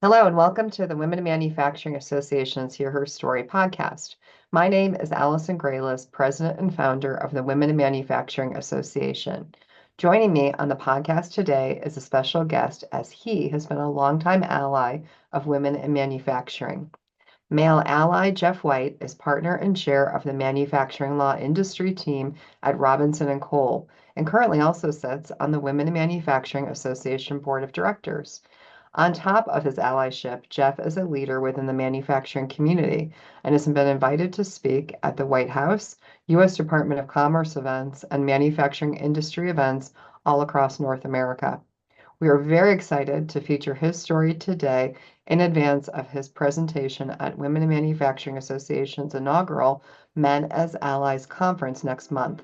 Hello, and welcome to the Women in Manufacturing Association's Hear Her Story podcast. My name is Allison Graylis, President and founder of the Women in Manufacturing Association. Joining me on the podcast today is a special guest, as he has been a longtime ally of women in manufacturing. Male ally Jeff White is partner and chair of the manufacturing law industry team at Robinson and Cole, and currently also sits on the Women in Manufacturing Association Board of Directors. On top of his allyship, Jeff is a leader within the manufacturing community and has been invited to speak at the White House, U.S. Department of Commerce events, and manufacturing industry events all across North America. We are very excited to feature his story today in advance of his presentation at Women in Manufacturing Association's inaugural Men as Allies conference next month.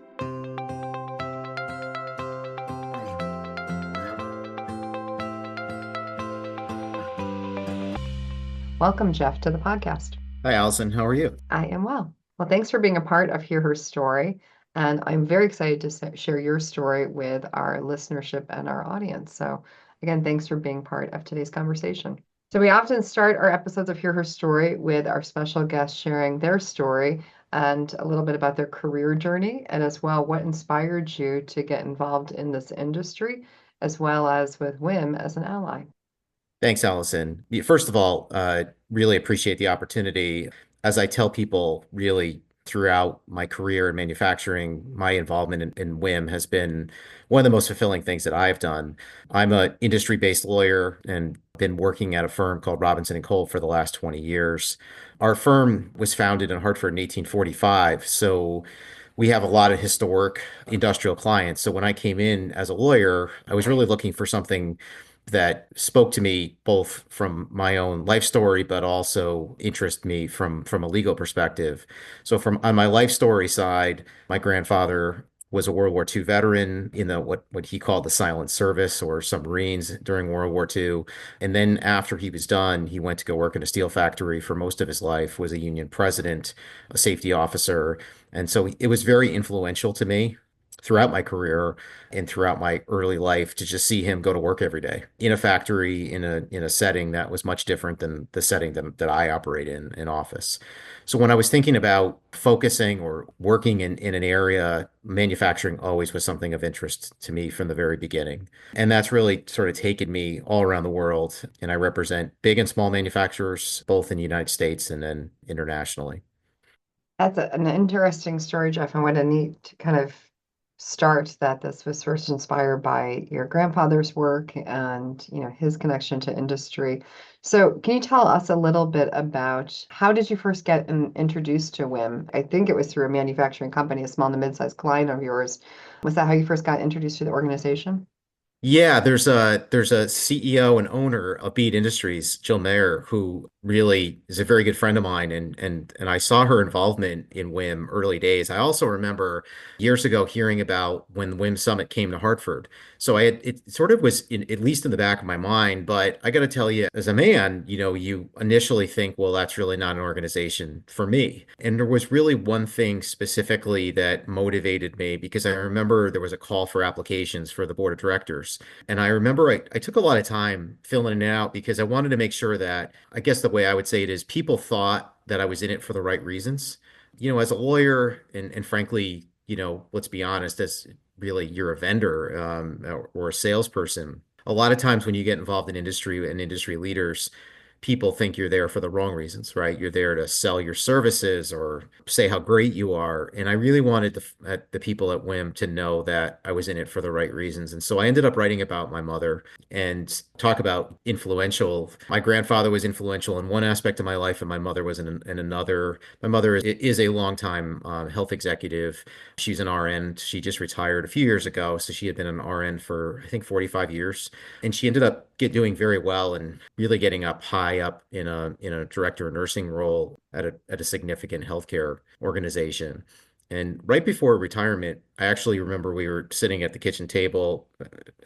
Welcome, Jeff, to the podcast. Hi, Allison. How are you? I am well. Well, thanks for being a part of Hear Her Story. And I'm very excited to share your story with our listenership and our audience. So, again, thanks for being part of today's conversation. So, we often start our episodes of Hear Her Story with our special guest sharing their story and a little bit about their career journey, and as well what inspired you to get involved in this industry, as well as with WIM as an ally. Thanks, Allison. First of all, really appreciate the opportunity. As I tell people, really throughout my career in manufacturing, my involvement in WIM has been one of the most fulfilling things that I've done. I'm an industry-based lawyer and been working at a firm called Robinson and Cole for the last 20 years. Our firm was founded in Hartford in 1845, so we have a lot of historic industrial clients. So when I came in as a lawyer, I was really looking for something that spoke to me both from my own life story, but also interest me from a legal perspective. So from on my life story side, my grandfather was a World War II veteran in the what he called the silent service or submarines during World War II. And then after he was done, he went to go work in a steel factory for most of his life, was a union president, a safety officer. And so it was very influential to me throughout my career and throughout my early life to just see him go to work every day in a factory in a setting that was much different than the setting that I operate in office. So when I was thinking about focusing or working in an area, manufacturing always was something of interest to me from the very beginning. And that's really sort of taken me all around the world. And I represent big and small manufacturers, both in the United States and then internationally. That's an interesting story, Jeff, and what a neat kind of start that this was first inspired by your grandfather's work and his connection to industry. So can you tell us a little bit about how did you first get introduced to WIM? I think it was through a manufacturing company, a small to mid-sized client of yours. Was that how you first got introduced to the organization? Yeah, there's a CEO and owner of Beat Industries, Jill Mayer, who really is a very good friend of mine, and I saw her involvement in WIM early days. I also remember years ago hearing about when the WIM Summit came to Hartford. So it sort of was at least in the back of my mind, but I got to tell you, as a man, you initially think, well, that's really not an organization for me. And there was really one thing specifically that motivated me because I remember there was a call for applications for the board of directors. And I remember I took a lot of time filling it out because I wanted to make sure that, I guess the way I would say it is, people thought that I was in it for the right reasons. As a lawyer, and frankly, let's be honest, as really you're a vendor or a salesperson. A lot of times when you get involved in industry and industry leaders, people think you're there for the wrong reasons, right? You're there to sell your services or say how great you are. And I really wanted the people at WIM to know that I was in it for the right reasons. And so I ended up writing about my mother and talk about influential. My grandfather was influential in one aspect of my life, and my mother was in another. My mother is a longtime health executive. She's an RN. She just retired a few years ago. So she had been an RN for, I think, 45 years. And she ended up doing very well and really getting up high up in a director of nursing role at a significant healthcare organization. And right before retirement, I actually remember we were sitting at the kitchen table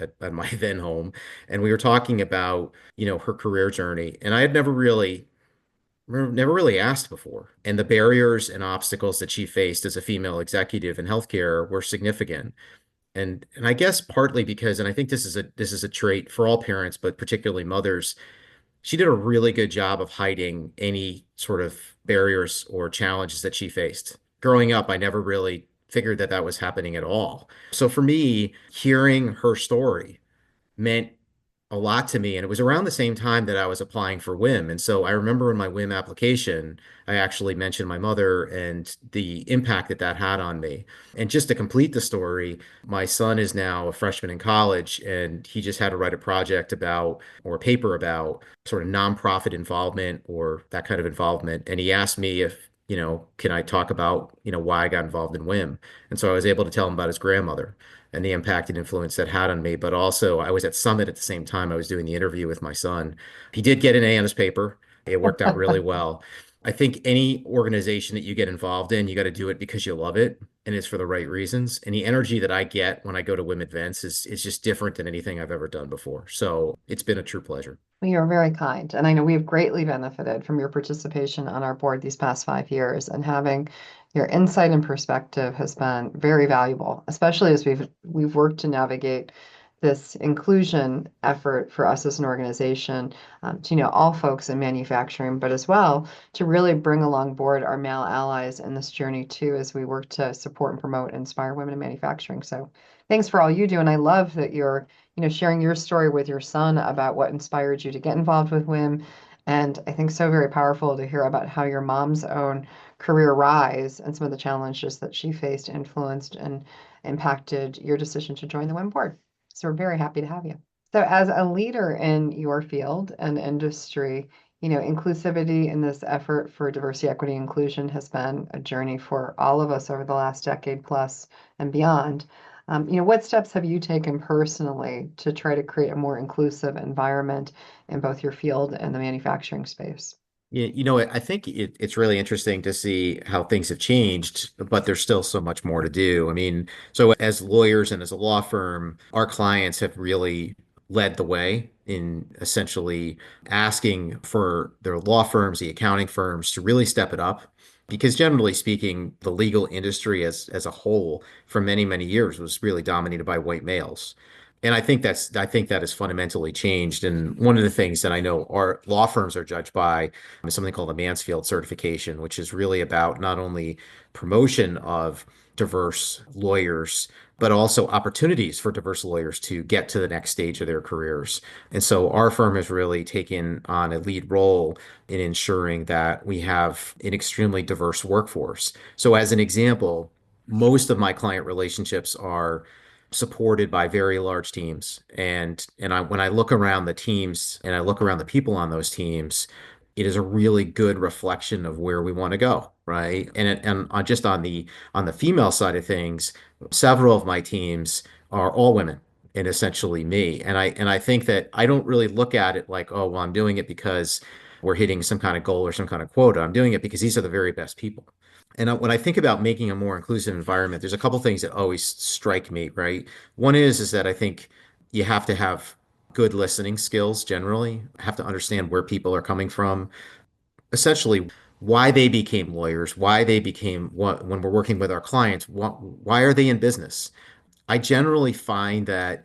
at my then home, and we were talking about, her career journey. And I had never really asked before. And the barriers and obstacles that she faced as a female executive in healthcare were significant. And I guess partly because, and I think this is a trait for all parents, but particularly mothers, she did a really good job of hiding any sort of barriers or challenges that she faced. Growing up, I never really figured that that was happening at all. So for me, hearing her story meant a lot to me. And it was around the same time that I was applying for WIM. And so I remember in my WIM application, I actually mentioned my mother and the impact that that had on me. And just to complete the story, my son is now a freshman in college, and he just had to write a project about, or a paper about, sort of nonprofit involvement or that kind of involvement. And he asked me if, can I talk about, why I got involved in WIM? And so I was able to tell him about his grandmother and the impact and influence that had on me. But also, I was at Summit at the same time I was doing the interview with my son. He did get an A on his paper. It worked out really well. I think any organization that you get involved in, you got to do it because you love it and it's for the right reasons. And the energy that I get when I go to Women Events is just different than anything I've ever done before. So it's been a true pleasure. Well, you're very kind. And I know we have greatly benefited from your participation on our board these past 5 years, and having your insight and perspective has been very valuable, especially as we've worked to navigate this inclusion effort for us as an organization, to all folks in manufacturing, but as well to really bring along board our male allies in this journey too, as we work to support and promote and inspire women in manufacturing. So thanks for all you do. And I love that you're sharing your story with your son about what inspired you to get involved with WIM. And I think so very powerful to hear about how your mom's own career rise and some of the challenges that she faced influenced and impacted your decision to join the WIM board. So we're very happy to have you. So as a leader in your field and industry, inclusivity in this effort for diversity, equity, inclusion has been a journey for all of us over the last decade plus and beyond. What steps have you taken personally to try to create a more inclusive environment in both your field and the manufacturing space? Yeah, I think it's really interesting to see how things have changed, but there's still so much more to do. I mean, so as lawyers and as a law firm, our clients have really led the way in essentially asking for their law firms, the accounting firms, to really step it up. Because generally speaking, the legal industry as a whole for many, many years was really dominated by white males. And I think that has fundamentally changed. And one of the things that I know our law firms are judged by is something called the Mansfield certification, which is really about not only promotion of diverse lawyers, but also opportunities for diverse lawyers to get to the next stage of their careers. And so our firm has really taken on a lead role in ensuring that we have an extremely diverse workforce. So as an example, most of my client relationships are supported by very large teams. When I look around the teams and I look around the people on those teams, it is a really good reflection of where we want to go, right? And just on the female side of things, several of my teams are all women and essentially me. And I think that I don't really look at it like, oh, well, I'm doing it because we're hitting some kind of goal or some kind of quota. I'm doing it because these are the very best people. And when I think about making a more inclusive environment, there's a couple things that always strike me, right? One is that I think you have to have good listening skills generally, have to understand where people are coming from, essentially why they became lawyers, why they became what when we're working with our clients, why are they in business? I generally find that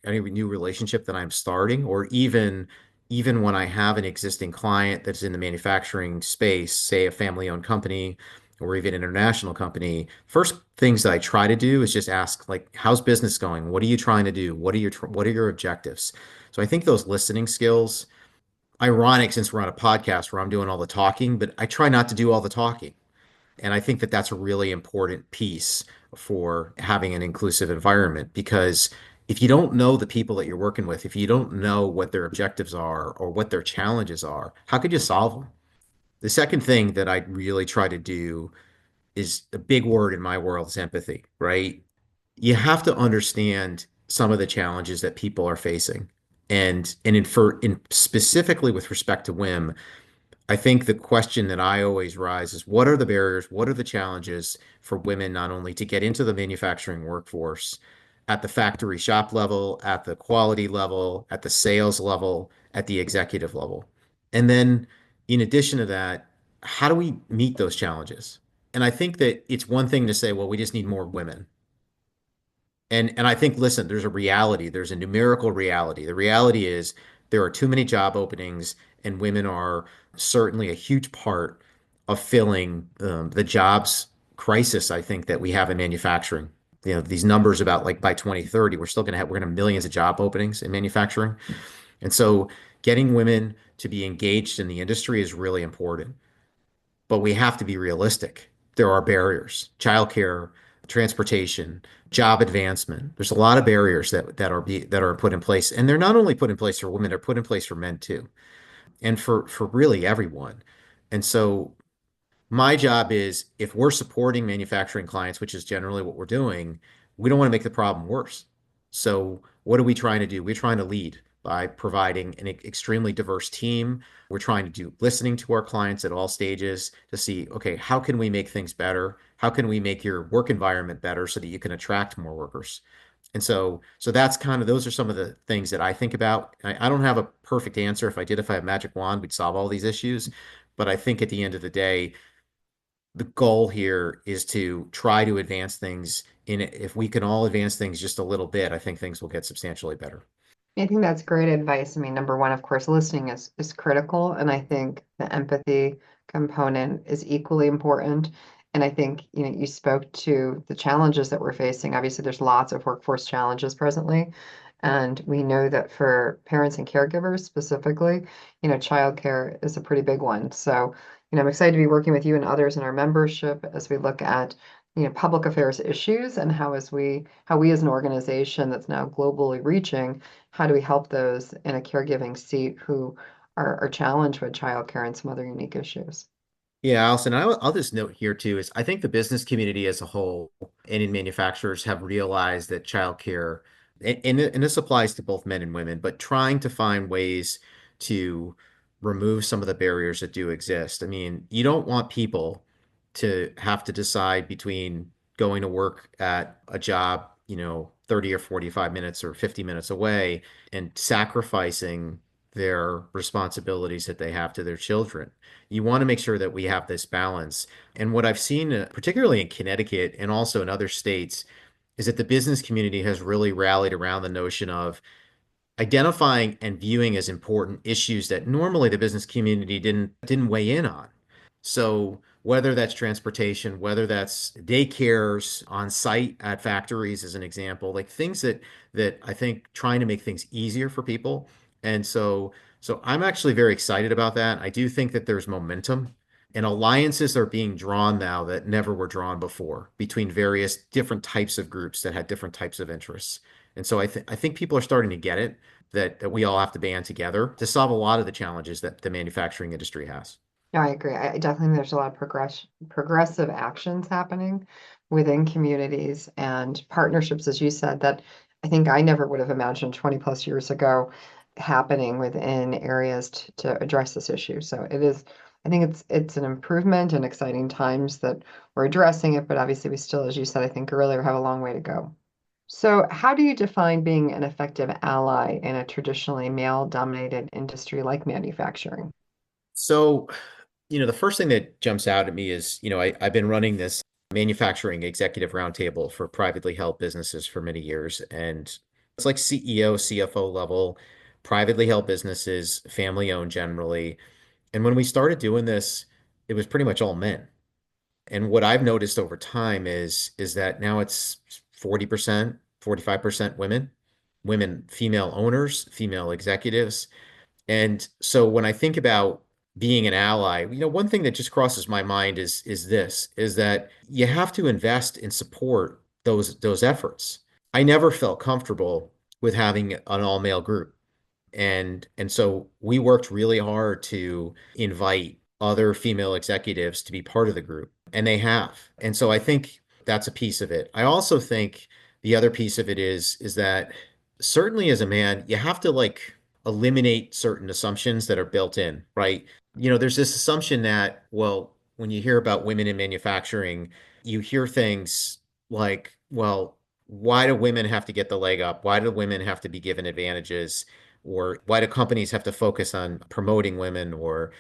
any new relationship that I'm starting, or even when I have an existing client that's in the manufacturing space, say a family-owned company or even an international company, first things that I try to do is just ask, like, how's business going? What are you trying to do? What are your objectives? So I think those listening skills, ironic since we're on a podcast where I'm doing all the talking, but I try not to do all the talking. And I think that that's a really important piece for having an inclusive environment because if you don't know the people that you're working with, if you don't know what their objectives are or what their challenges are, how could you solve them? The second thing that I really try to do is a big word in my world is empathy, right? You have to understand some of the challenges that people are facing. In specifically with respect to WIM, I think the question that I always rise is what are the barriers, what are the challenges for women not only to get into the manufacturing workforce at the factory shop level, at the quality level, at the sales level, at the executive level? And then in addition to that, how do we meet those challenges? And I think that it's one thing to say, well, we just need more women. And I think, listen, there's a reality, there's a numerical reality. The reality is There are too many job openings, and women are certainly a huge part of filling the jobs crisis, I think, that we have in manufacturing. You know, these numbers about like by 2030, we're going to have millions of job openings in manufacturing. And so getting women to be engaged in the industry is really important. But we have to be realistic. There are barriers, childcare, transportation, job advancement. There's a lot of barriers that are put in place, and they're not only put in place for women, they're put in place for men too, and for really everyone. And so my job is if we're supporting manufacturing clients, which is generally what we're doing, we don't want to make the problem worse. So what are we trying to do? We're trying to lead by providing an extremely diverse team. We're trying to do listening to our clients at all stages to see, okay, how can we make things better? How can we make your work environment better so that you can attract more workers? And so that's kind of those are some of the things that I think about. I don't have a perfect answer. If I have a magic wand, we'd solve all these issues. But I think at the end of the day, the goal here is to try to advance things if we can all advance things just a little bit, I think things will get substantially better. I think that's great advice. I mean, number one, of course, listening is critical, and I think the empathy component is equally important. And I think, you spoke to the challenges that we're facing. Obviously, there's lots of workforce challenges presently, and we know that for parents and caregivers specifically, childcare is a pretty big one. So, I'm excited to be working with you and others in our membership as we look at public affairs issues and how we as an organization that's now globally reaching, how do we help those in a caregiving seat who are challenged with childcare and some other unique issues? Yeah, Allison, I'll just note here too is I think the business community as a whole and in manufacturers have realized that childcare, and this applies to both men and women, but trying to find ways to remove some of the barriers that do exist. I mean, you don't want people to have to decide between going to work at a job, 30 or 45 minutes or 50 minutes away and sacrificing their responsibilities that they have to their children. You want to make sure that we have this balance. And what I've seen, particularly in Connecticut and also in other states, is that the business community has really rallied around the notion of identifying and viewing as important issues that normally the business community didn't weigh in on. So whether that's transportation, whether that's daycares on site at factories as an example, like things that I think trying to make things easier for people. And so I'm actually very excited about that. I do think that there's momentum and alliances are being drawn now that never were drawn before between various different types of groups that had different types of interests. And so I think people are starting to get it that we all have to band together to solve a lot of the challenges that the manufacturing industry has. No, I agree. I definitely think there's a lot of progressive actions happening within communities and partnerships, as you said, that I think I never would have imagined 20 plus years ago happening within areas to address this issue. So I think it's an improvement and exciting times that we're addressing it, but obviously we still, as you said, I think earlier, have a long way to go. So, how do you define being an effective ally in a traditionally male-dominated industry like manufacturing? So, the first thing that jumps out at me is, I've been running this manufacturing executive roundtable for privately held businesses for many years. And it's like CEO, CFO level, privately held businesses, family owned generally. And when we started doing this, it was pretty much all men. And what I've noticed over time is that now it's 40%, 45% women, female owners, female executives. And so when I think about being an ally, one thing that just crosses my mind is that you have to invest and support those efforts. I never felt comfortable with having an all male group. And so we worked really hard to invite other female executives to be part of the group, and they have. And so I think that's a piece of it. I also think the other piece of it is that certainly as a man, you have to like eliminate certain assumptions that are built in, right? There's this assumption that, well, when you hear about women in manufacturing, you hear things like, well, why do women have to get the leg up? Why do women have to be given advantages? Or why do companies have to focus on promoting women or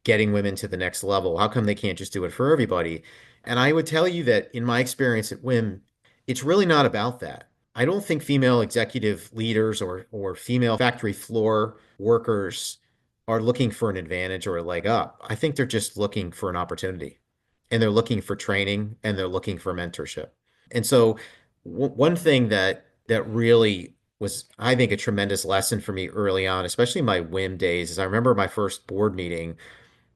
getting women to the next level? How come they can't just do it for everybody? And I would tell you that in my experience at WIM, it's really not about that. I don't think female executive leaders or female factory floor workers are looking for an advantage or a leg up. I think they're just looking for an opportunity, and they're looking for training, and they're looking for mentorship. And so one thing that really was, I think, a tremendous lesson for me early on, especially in my WIM days, is I remember my first board meeting.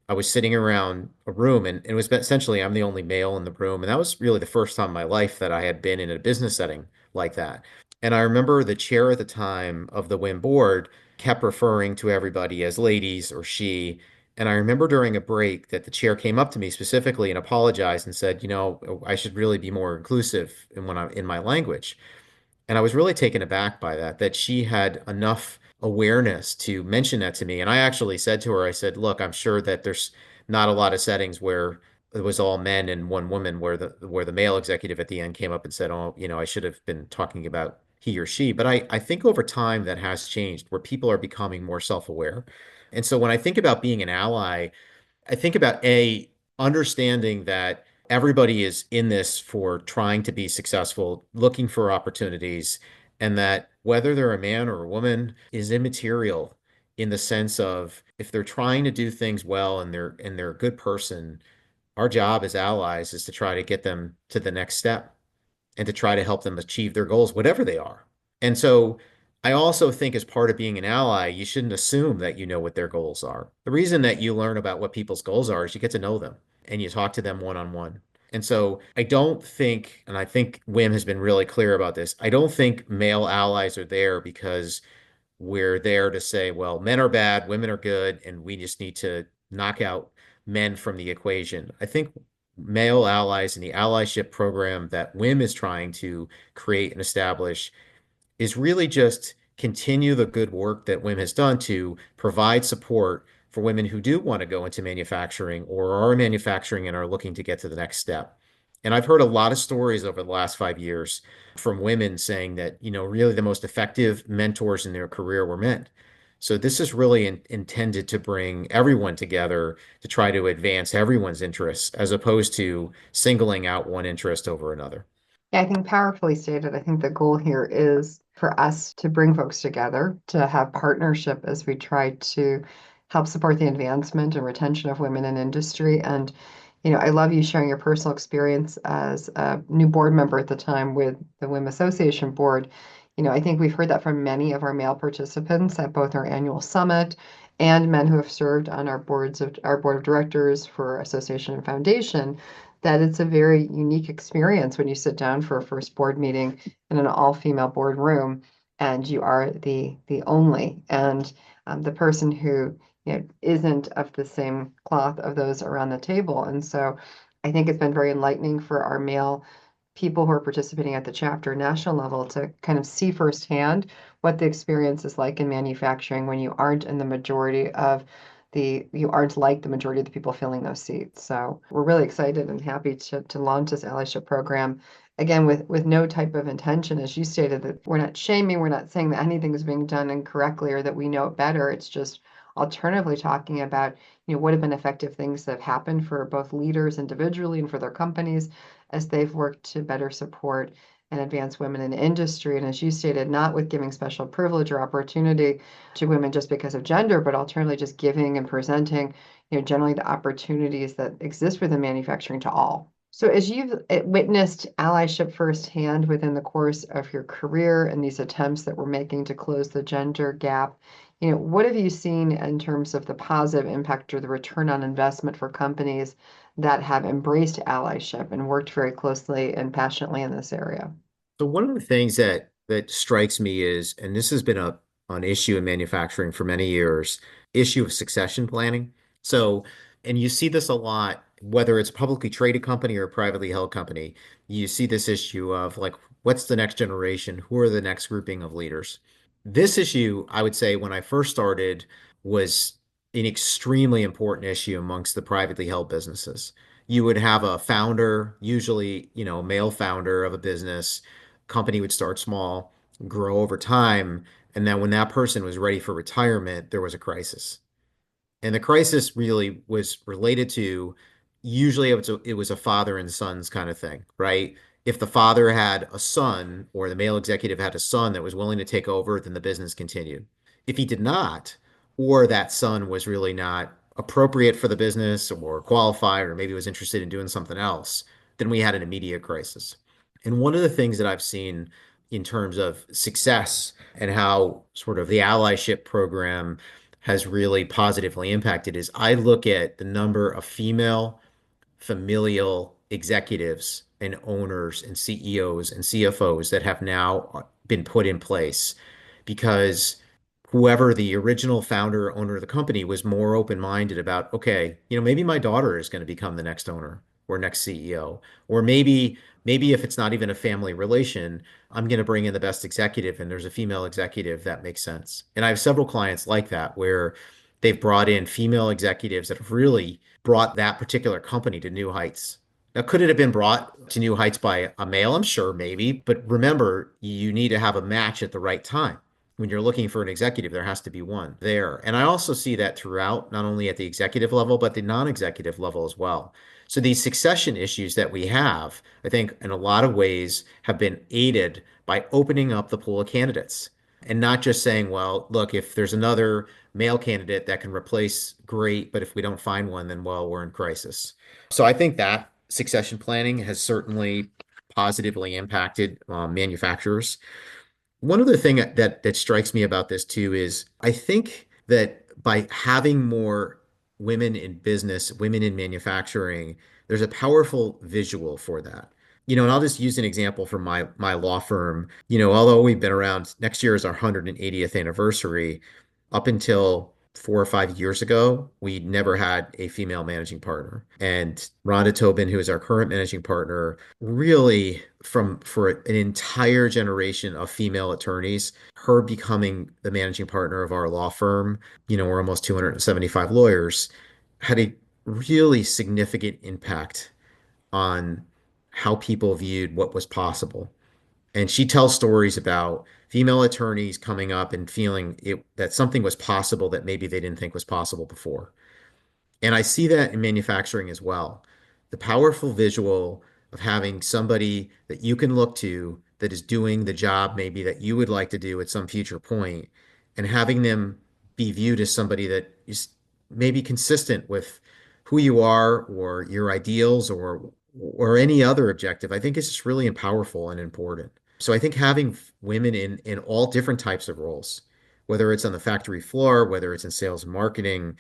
I was sitting around a room, and it was essentially I'm the only male in the room. And that was really the first time in my life that I had been in a business setting like that. And I remember the chair at the time of the WIM board kept referring to everybody as ladies or she. And I remember during a break that the chair came up to me specifically and apologized and said, I should really be more inclusive when I'm in my language. And I was really taken aback by that she had enough awareness to mention that to me. And I actually said to her, I said, look, I'm sure that there's not a lot of settings where it was all men and one woman where the male executive at the end came up and said, oh, I should have been talking about he or she. But I think over time that has changed where people are becoming more self-aware. And so when I think about being an ally, I think about understanding that everybody is in this for trying to be successful, looking for opportunities, and that whether they're a man or a woman is immaterial in the sense of if they're trying to do things well and they're a good person, our job as allies is to try to get them to the next step and to try to help them achieve their goals, whatever they are. And so I also think as part of being an ally, you shouldn't assume that you know what their goals are. The reason that you learn about what people's goals are is you get to know them and you talk to them one on one. And so I don't think, and I think Wim has been really clear about this, I don't think male allies are there because we're there to say, well, men are bad, women are good, and we just need to knock out men from the equation. I think male allies in the allyship program that WIM is trying to create and establish is really just continue the good work that WIM has done to provide support for women who do want to go into manufacturing or are in manufacturing and are looking to get to the next step. And I've heard a lot of stories over the last 5 years from women saying that, really the most effective mentors in their career were men. So this is really intended to bring everyone together to try to advance everyone's interests as opposed to singling out one interest over another. Yeah, I think powerfully stated. I think the goal here is for us to bring folks together, to have partnership as we try to help support the advancement and retention of women in industry. And, I love you sharing your personal experience as a new board member at the time with the Women Association Board. I think we've heard that from many of our male participants at both our annual summit and men who have served on our board of directors for association and foundation that it's a very unique experience when you sit down for a first board meeting in an all-female boardroom and you are the only and the person who isn't of the same cloth of those around the table. And so I think it's been very enlightening for our male people who are participating at the chapter national level to kind of see firsthand what the experience is like in manufacturing when you aren't in the majority of you aren't like the majority of the people filling those seats. So we're really excited and happy to launch this allyship program again with no type of intention, as you stated, that we're not shaming, we're not saying that anything is being done incorrectly or that we know it better. It's just alternatively talking about, what have been effective things that have happened for both leaders individually and for their companies as they've worked to better support and advance women in industry. And as you stated, not with giving special privilege or opportunity to women just because of gender, but alternatively just giving and presenting, generally the opportunities that exist within manufacturing to all. So as you've witnessed allyship firsthand within the course of your career and these attempts that we're making to close the gender gap, what have you seen in terms of the positive impact or the return on investment for companies that have embraced allyship and worked very closely and passionately in this area? So one of the things that strikes me is, and this has been an issue in manufacturing for many years, issue of succession planning. So, and you see this a lot, whether it's a publicly traded company or a privately held company, you see this issue of like, what's the next generation? Who are the next grouping of leaders? This issue, I would say, when I first started, was an extremely important issue amongst the privately held businesses. You would have a founder, usually, a male founder of a business. Company would start small, grow over time, and then when that person was ready for retirement, there was a crisis. And the crisis really was related to usually it was a father and sons kind of thing, right? if the father had a son or the male executive had a son that was willing to take over, then the business continued. If he did not, or that son was really not appropriate for the business or qualified, or maybe was interested in doing something else, then we had an immediate crisis. And one of the things that I've seen in terms of success and how sort of the allyship program has really positively impacted is I look at the number of female familial executives and owners and CEOs and CFOs that have now been put in place because whoever the original founder or owner of the company was more open-minded about, okay, maybe my daughter is going to become the next owner or next CEO, or maybe if it's not even a family relation, I'm going to bring in the best executive and there's a female executive that makes sense. And I have several clients like that where they've brought in female executives that have really brought that particular company to new heights. Now, could it have been brought to new heights by a male? I'm sure, maybe. But remember, you need to have a match at the right time. When you're looking for an executive, there has to be one there. And I also see that throughout, not only at the executive level, but the non-executive level as well. So these succession issues that we have, I think in a lot of ways have been aided by opening up the pool of candidates and not just saying, well, look, if there's another male candidate that can replace, great, but if we don't find one, then well, we're in crisis. So I think that succession planning has certainly positively impacted manufacturers. One other thing that strikes me about this too is I think that by having more women in business, women in manufacturing, there's a powerful visual for that. And I'll just use an example from my law firm. Although we've been around, next year is our 180th anniversary, up until 4 or 5 years ago, we never had a female managing partner. And Rhonda Tobin, who is our current managing partner, really for an entire generation of female attorneys, her becoming the managing partner of our law firm, we're almost 275 lawyers, had a really significant impact on how people viewed what was possible. And she tells stories about female attorneys coming up and feeling that something was possible that maybe they didn't think was possible before. And I see that in manufacturing as well. The powerful visual of having somebody that you can look to that is doing the job maybe that you would like to do at some future point, and having them be viewed as somebody that is maybe consistent with who you are or your ideals or any other objective, I think is just really powerful and important. So I think having women in all different types of roles, whether it's on the factory floor, whether it's in sales and marketing,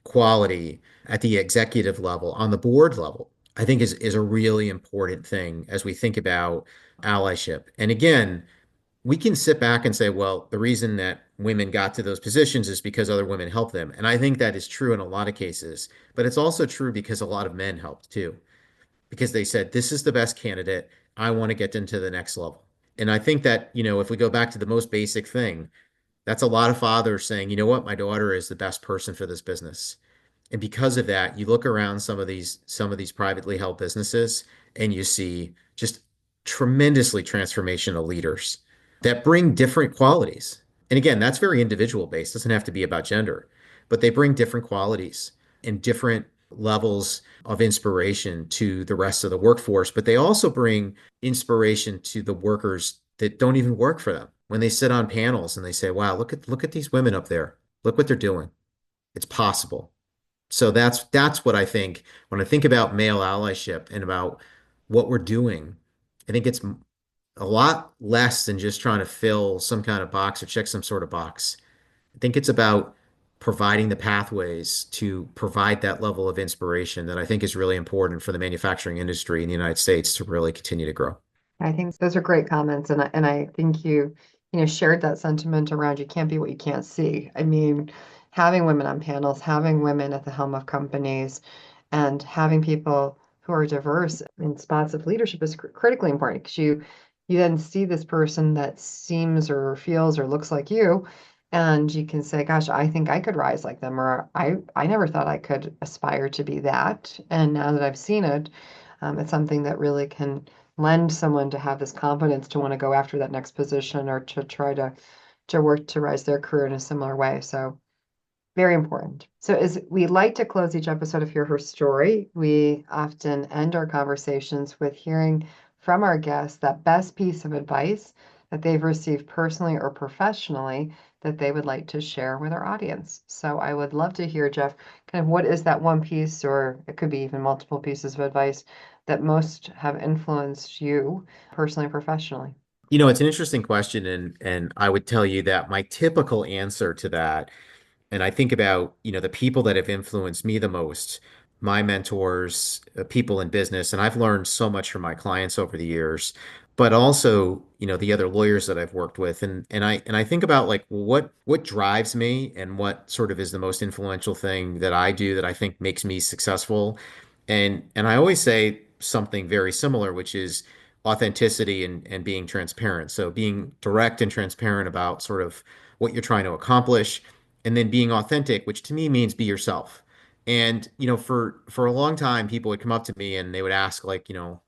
quality at the executive level, on the board level, I think is a really important thing as we think about allyship. And again, we can sit back and say, well, the reason that women got to those positions is because other women helped them. And I think that is true in a lot of cases, but it's also true because a lot of men helped too, because they said, this is the best candidate. I want to get into the next level. And I think that, if we go back to the most basic thing, that's a lot of fathers saying, you know what, my daughter is the best person for this business. And because of that, you look around some of these privately held businesses and you see just tremendously transformational leaders that bring different qualities. And again, that's very individual based. It doesn't have to be about gender, but they bring different qualities and different levels of inspiration to the rest of the workforce, but they also bring inspiration to the workers that don't even work for them. When they sit on panels and they say, "Wow, look at these women up there. Look what they're doing. It's possible." So that's what I think when I think about male allyship and about what we're doing. I think it's a lot less than just trying to fill some kind of box or check some sort of box. I think it's about providing the pathways to provide that level of inspiration that I think is really important for the manufacturing industry in the United States to really continue to grow. I think those are great comments, and I think you shared that sentiment around you can't be what you can't see. I mean, having women on panels, having women at the helm of companies, and having people who are diverse in spots of leadership is critically important because you then see this person that seems or feels or looks like you, and you can say, "Gosh, I think I could rise like them," or "I never thought I could aspire to be that," and now that I've seen it, it's something that really can lend someone to have this confidence to want to go after that next position or to try to work to rise their career in a similar way. So very important. So as we like to close each episode of Hear Her Story, we often end our conversations with hearing from our guests that best piece of advice that they've received personally or professionally that they would like to share with our audience. So I would love to hear, Jeff, kind of what is that one piece, or it could be even multiple pieces of advice that most have influenced you personally or professionally? It's an interesting question, and I would tell you that my typical answer to that, and I think about, the people that have influenced me the most, my mentors, people in business, and I've learned so much from my clients over the years, but also, the other lawyers that I've worked with, and I think about like what drives me and what sort of is the most influential thing that I do that I think makes me successful. And I always say something very similar, which is authenticity and being transparent. So being direct and transparent about sort of what you're trying to accomplish, and then being authentic, which to me means be yourself. And for a long time, people would come up to me and they would ask, like,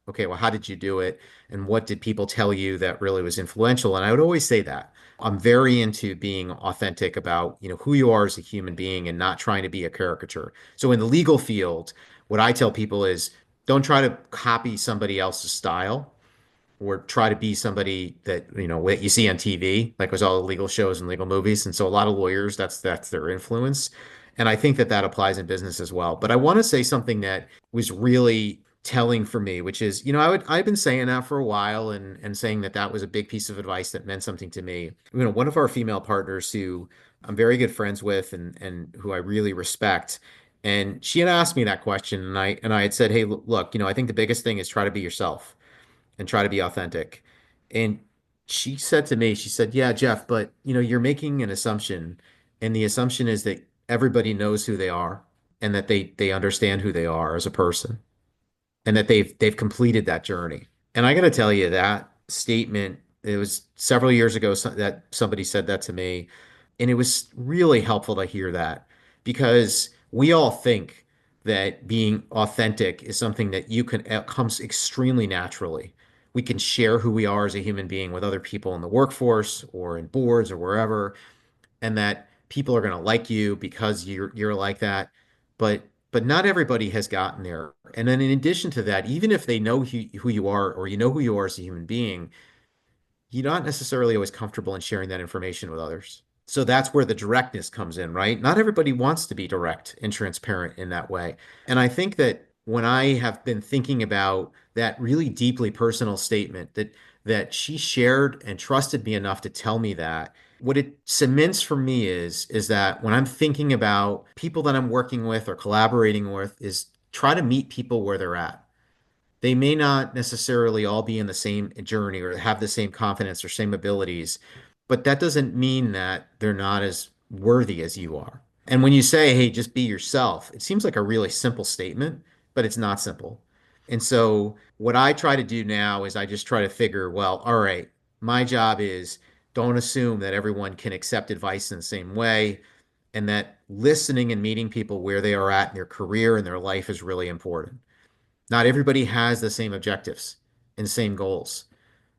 okay, well, how did you do it? And what did people tell you that really was influential? And I would always say that I'm very into being authentic about, who you are as a human being and not trying to be a caricature. So in the legal field, what I tell people is don't try to copy somebody else's style or try to be somebody that what you see on TV, like with all the legal shows and legal movies. And so a lot of lawyers, that's their influence, and I think that that applies in business as well. But I want to say something that was really telling for me, which is, I've been saying that for a while, and saying that that was a big piece of advice that meant something to me. One of our female partners who I'm very good friends with and who I really respect. And she had asked me that question, and I had said, "Hey, look, I think the biggest thing is try to be yourself and try to be authentic." And she said to me, she said, "Yeah, Jeff, but you're making an assumption, and the assumption is that everybody knows who they are and that they understand who they are as a person and that they've completed that journey." And I got to tell you that statement, it was several years ago that somebody said that to me, and it was really helpful to hear that because we all think that being authentic is something that you can comes extremely naturally. We can share who we are as a human being with other people in the workforce or in boards or wherever, and that people are going to like you because you're like that. But not everybody has gotten there. And then in addition to that, even if they know who you are, or who you are as a human being, you're not necessarily always comfortable in sharing that information with others. So that's where the directness comes in, right? Not everybody wants to be direct and transparent in that way. And I think that when I have been thinking about that really deeply personal statement that she shared and trusted me enough to tell me that, what it cements for me is that when I'm thinking about people that I'm working with or collaborating with, is try to meet people where they're at. They may not necessarily all be in the same journey or have the same confidence or same abilities, but that doesn't mean that they're not as worthy as you are. And when you say, hey, just be yourself, it seems like a really simple statement, but it's not simple. And so what I try to do now is I just try to figure, well, all right, my job is don't assume that everyone can accept advice in the same way, and that listening and meeting people where they are at in their career and their life is really important. Not everybody has the same objectives and same goals.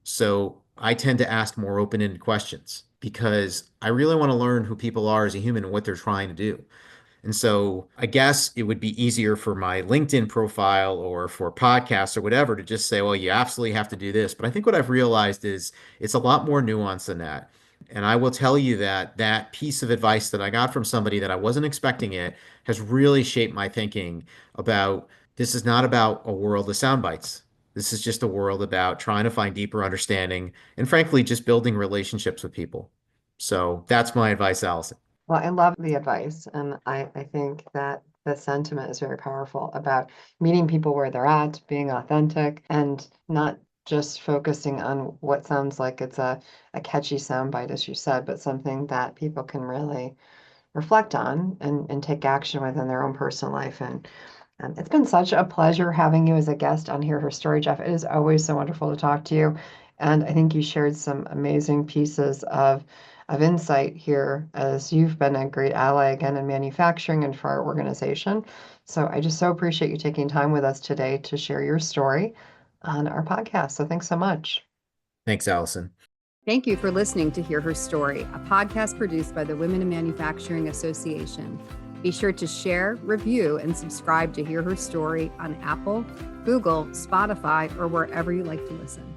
So I tend to ask more open-ended questions because I really want to learn who people are as a human and what they're trying to do. And so I guess it would be easier for my LinkedIn profile or for podcasts or whatever to just say, well, you absolutely have to do this. But I think what I've realized is it's a lot more nuanced than that. And I will tell you that that piece of advice that I got from somebody that I wasn't expecting it has really shaped my thinking about this is not about a world of sound bites. This is just a world about trying to find deeper understanding and frankly, just building relationships with people. So that's my advice, Allison. Well, I love the advice, and I think that the sentiment is very powerful about meeting people where they're at, being authentic, and not just focusing on what sounds like it's a catchy soundbite, as you said, but something that people can really reflect on and take action with in their own personal life. And it's been such a pleasure having you as a guest on Hear Her Story, Jeff. It is always so wonderful to talk to you. And I think you shared some amazing pieces of insight here as you've been a great ally again in manufacturing and for our organization. So I just so appreciate you taking time with us today to share your story on our podcast. So thanks so much. Thanks, Allison. Thank you for listening to Hear Her Story, a podcast produced by the Women in Manufacturing Association. Be sure to share, review, and subscribe to hear her story on Apple, Google, Spotify, or wherever you like to listen.